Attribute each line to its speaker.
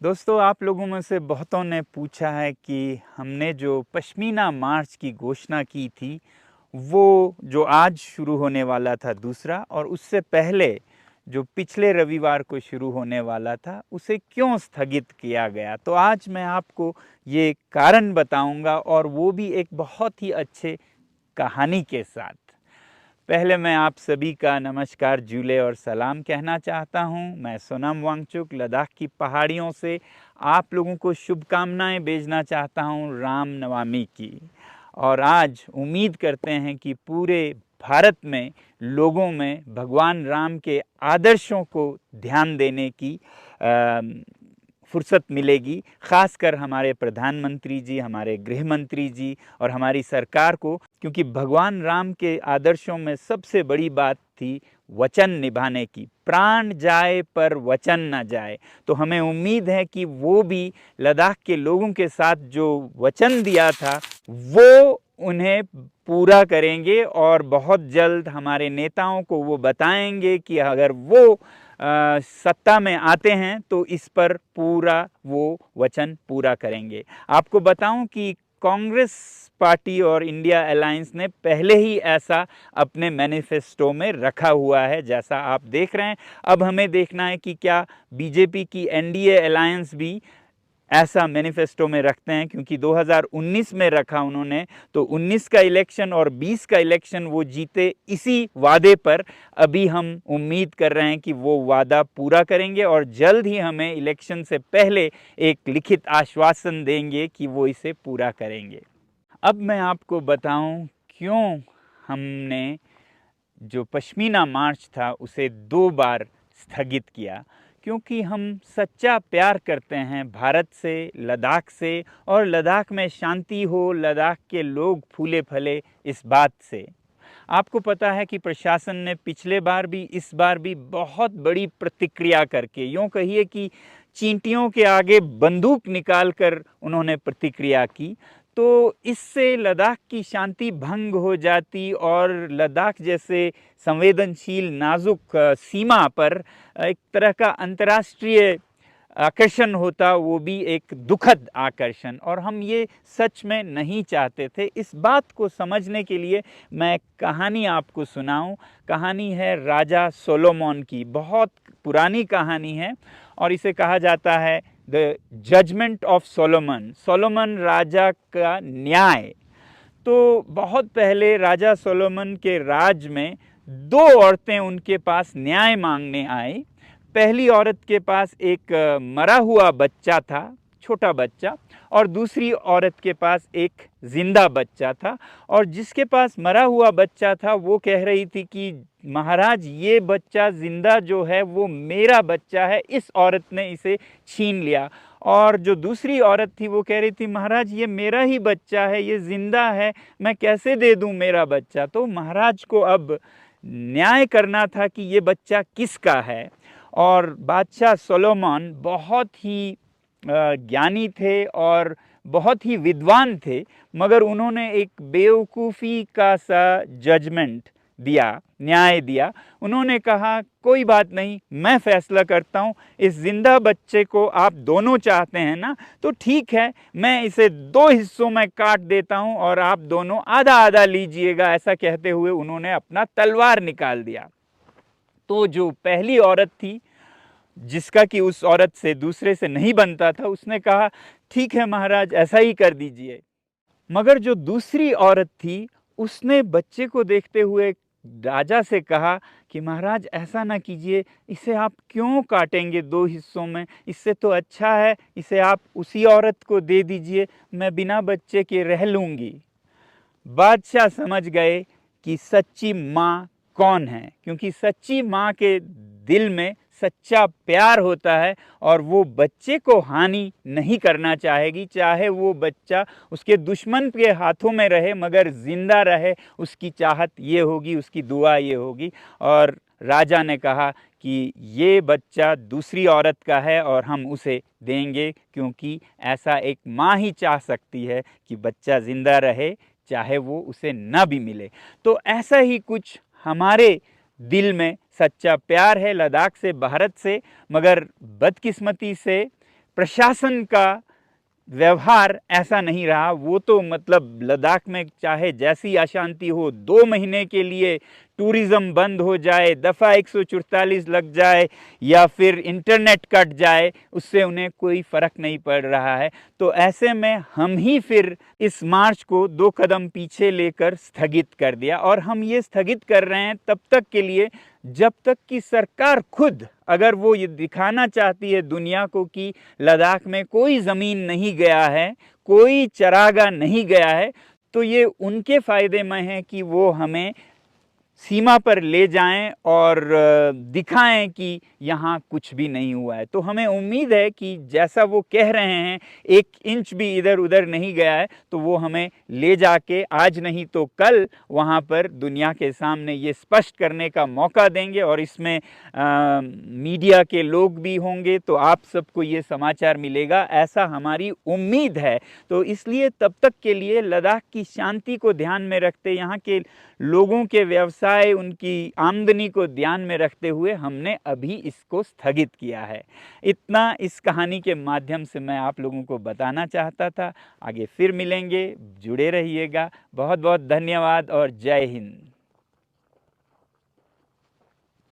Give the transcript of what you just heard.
Speaker 1: दोस्तों, आप लोगों में से बहुतों ने पूछा है कि हमने जो पश्मीना मार्च की घोषणा की थी, वो जो आज शुरू होने वाला था दूसरा, और उससे पहले जो पिछले रविवार को शुरू होने वाला था, उसे क्यों स्थगित किया गया। तो आज मैं आपको ये कारण बताऊंगा, और वो भी एक बहुत ही अच्छे कहानी के साथ। पहले मैं आप सभी का नमस्कार, जूले और सलाम कहना चाहता हूं। मैं सोनम वांगचुक लद्दाख की पहाड़ियों से आप लोगों को शुभकामनाएं भेजना चाहता हूं रामनवमी की। और आज उम्मीद करते हैं कि पूरे भारत में लोगों में भगवान राम के आदर्शों को ध्यान देने की फुर्सत मिलेगी। खासकर हमारे प्रधानमंत्री जी, हमारे गृह मंत्री जी और हमारी सरकार को, क्योंकि भगवान राम के आदर्शों में सबसे बड़ी बात थी वचन निभाने की। प्राण जाए पर वचन न जाए। तो हमें उम्मीद है कि वो भी लद्दाख के लोगों के साथ जो वचन दिया था वो उन्हें पूरा करेंगे, और बहुत जल्द हमारे नेताओं को वो बताएंगे कि अगर वो सत्ता में आते हैं तो इस पर पूरा वो वचन पूरा करेंगे। आपको बताऊं कि कांग्रेस पार्टी और इंडिया अलायंस ने पहले ही ऐसा अपने मैनिफेस्टो में रखा हुआ है, जैसा आप देख रहे हैं। अब हमें देखना है कि क्या बीजेपी की एनडीए अलायंस भी ऐसा मैनिफेस्टो में रखते हैं, क्योंकि 2019 में रखा उन्होंने, तो 19 का इलेक्शन और 20 का इलेक्शन वो जीते इसी वादे पर। अभी हम उम्मीद कर रहे हैं कि वो वादा पूरा करेंगे, और जल्द ही हमें इलेक्शन से पहले एक लिखित आश्वासन देंगे कि वो इसे पूरा करेंगे। अब मैं आपको बताऊं क्यों हमने जो पश्मीना मार्च था उसे 2 बार स्थगित किया। क्योंकि हम सच्चा प्यार करते हैं भारत से, लद्दाख से, और लद्दाख में शांति हो, लद्दाख के लोग फूले फले, इस बात से। आपको पता है कि प्रशासन ने पिछले बार भी, इस बार भी बहुत बड़ी प्रतिक्रिया करके, यूँ कहिए कि चींटियों के आगे बंदूक निकाल कर उन्होंने प्रतिक्रिया की। तो इससे लद्दाख की शांति भंग हो जाती, और लद्दाख जैसे संवेदनशील नाजुक सीमा पर एक तरह का अंतर्राष्ट्रीय आकर्षण होता, वो भी एक दुखद आकर्षण, और हम ये सच में नहीं चाहते थे। इस बात को समझने के लिए मैं एक कहानी आपको सुनाऊं। कहानी है राजा सोलोमन की। बहुत पुरानी कहानी है, और इसे कहा जाता है the judgement of Solomon, Solomon राजा का न्याय। तो बहुत पहले राजा सोलोमन के राज में 2 औरतें उनके पास न्याय मांगने आई। पहली औरत के पास एक मरा हुआ बच्चा था, छोटा बच्चा, और दूसरी औरत के पास एक जिंदा बच्चा था। और जिसके पास मरा हुआ बच्चा था वो कह रही थी कि महाराज, ये बच्चा जिंदा जो है वो मेरा बच्चा है, इस औरत ने इसे छीन लिया। और जो दूसरी औरत थी वो कह रही थी, महाराज ये मेरा ही बच्चा है, ये जिंदा है, मैं कैसे दे दूं मेरा बच्चा। तो महाराज को अब न्याय करना था कि ये बच्चा किसका है। और बादशाह सोलोमन बहुत ही ज्ञानी थे और बहुत ही विद्वान थे, मगर उन्होंने एक बेवकूफ़ी का सा जजमेंट दिया, न्याय दिया। उन्होंने कहा कोई बात नहीं, मैं फैसला करता हूँ, इस जिंदा बच्चे को आप दोनों चाहते हैं ना, तो ठीक है, मैं इसे 2 हिस्सों में काट देता हूँ और आप दोनों आधा आधा लीजिएगा। ऐसा कहते हुए उन्होंने अपना तलवार निकाल दिया। तो जो पहली औरत थी, जिसका कि उस औरत से दूसरे से नहीं बनता था, उसने कहा ठीक है महाराज, ऐसा ही कर दीजिए। मगर जो दूसरी औरत थी, उसने बच्चे को देखते हुए राजा से कहा कि महाराज ऐसा ना कीजिए, इसे आप क्यों काटेंगे 2 हिस्सों में, इससे तो अच्छा है इसे आप उसी औरत को दे दीजिए, मैं बिना बच्चे के रह लूंगी। बादशाह समझ गए कि सच्ची माँ कौन है, क्योंकि सच्ची माँ के दिल में सच्चा प्यार होता है, और वो बच्चे को हानि नहीं करना चाहेगी, चाहे वो बच्चा उसके दुश्मन के हाथों में रहे, मगर जिंदा रहे, उसकी चाहत ये होगी, उसकी दुआ ये होगी। और राजा ने कहा कि ये बच्चा दूसरी औरत का है और हम उसे देंगे, क्योंकि ऐसा एक माँ ही चाह सकती है कि बच्चा जिंदा रहे, चाहे वो उसे न भी मिले। तो ऐसा ही कुछ हमारे दिल में सच्चा प्यार है लद्दाख से, भारत से, मगर बदकिस्मती से प्रशासन का व्यवहार ऐसा नहीं रहा। वो तो मतलब लद्दाख में चाहे जैसी अशांति हो, 2 महीने के लिए टूरिज़्म बंद हो जाए, दफ़ा 144 लग जाए या फिर इंटरनेट कट जाए, उससे उन्हें कोई फ़र्क नहीं पड़ रहा है। तो ऐसे में हम ही फिर इस मार्च को 2 कदम पीछे लेकर स्थगित कर दिया, और हम ये स्थगित कर रहे हैं तब तक के लिए जब तक कि सरकार खुद, अगर वो ये दिखाना चाहती है दुनिया को कि लद्दाख में कोई ज़मीन नहीं गया है, कोई चरागाह नहीं गया है, तो ये उनके फ़ायदे में है कि वो हमें सीमा पर ले जाएं और दिखाएं कि यहाँ कुछ भी नहीं हुआ है। तो हमें उम्मीद है कि जैसा वो कह रहे हैं 1 इंच भी इधर उधर नहीं गया है, तो वो हमें ले जाके आज नहीं तो कल वहाँ पर दुनिया के सामने ये स्पष्ट करने का मौका देंगे, और इसमें मीडिया के लोग भी होंगे, तो आप सबको ये समाचार मिलेगा, ऐसा हमारी उम्मीद है। तो इसलिए तब तक के लिए लद्दाख की शांति को ध्यान में रखते, यहाँ के लोगों के व्यवसाय, उनकी आमदनी को ध्यान में रखते हुए हमने अभी इसको स्थगित किया है। इतना इस कहानी के माध्यम से मैं आप लोगों को बताना चाहता था। आगे फिर मिलेंगे, जुड़े रहिएगा। बहुत बहुत धन्यवाद और जय हिंद।